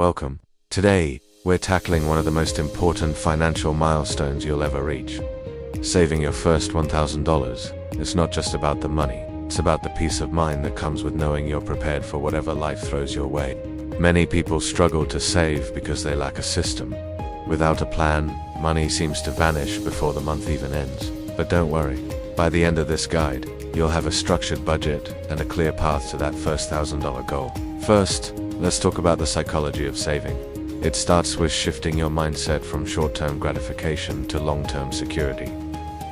Welcome. Today, we're tackling one of the most important financial milestones you'll ever reach. Saving your first $1,000. It's not just about the money, it's about the peace of mind that comes with knowing you're prepared for whatever life throws your way. Many people struggle to save because they lack a system. Without a plan, money seems to vanish before the month even ends. But don't worry, by the end of this guide, you'll have a structured budget and a clear path to that first $1,000 goal. First, let's talk about the psychology of saving. It starts with shifting your mindset from short-term gratification to long-term security.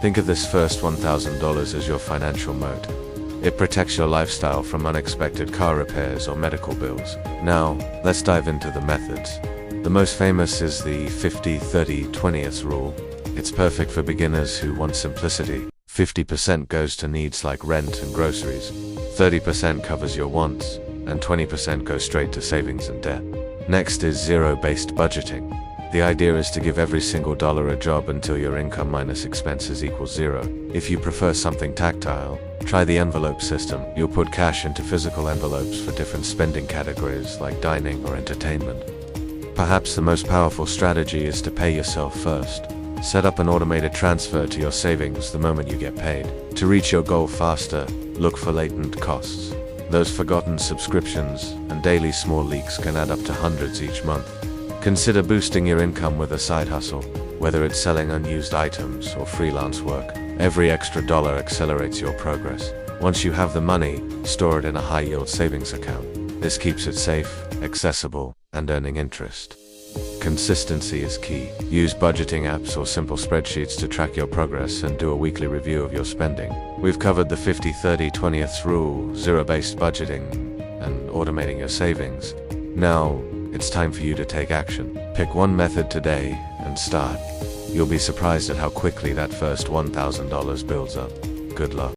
Think of this first $1,000 as your financial moat. It protects your lifestyle from unexpected car repairs or medical bills. Now, let's dive into the methods. The most famous is the 50-30-20th rule. It's perfect for beginners who want simplicity. 50% goes to needs like rent and groceries, 30% covers your wants, and 20% goes straight to savings and debt. Next is zero-based budgeting. The idea is to give every single dollar a job until your income minus expenses equals zero. If you prefer something tactile, try the envelope system. You'll put cash into physical envelopes for different spending categories like dining or entertainment. Perhaps the most powerful strategy is to pay yourself first. Set up an automated transfer to your savings the moment you get paid. To reach your goal faster, look for latent costs. Those forgotten subscriptions and daily small leaks can add up to hundreds each month. Consider boosting your income with a side hustle, whether it's selling unused items or freelance work. Every extra dollar accelerates your progress. Once you have the money, store it in a high-yield savings account. This keeps it safe, accessible, and earning interest. Consistency is key. Use budgeting apps or simple spreadsheets to track your progress and do a weekly review of your spending. We've covered the 50-30-20th rule, zero-based budgeting, and automating your savings. Now, it's time for you to take action. Pick one method today and start. You'll be surprised at how quickly that first $1,000 builds up. Good luck.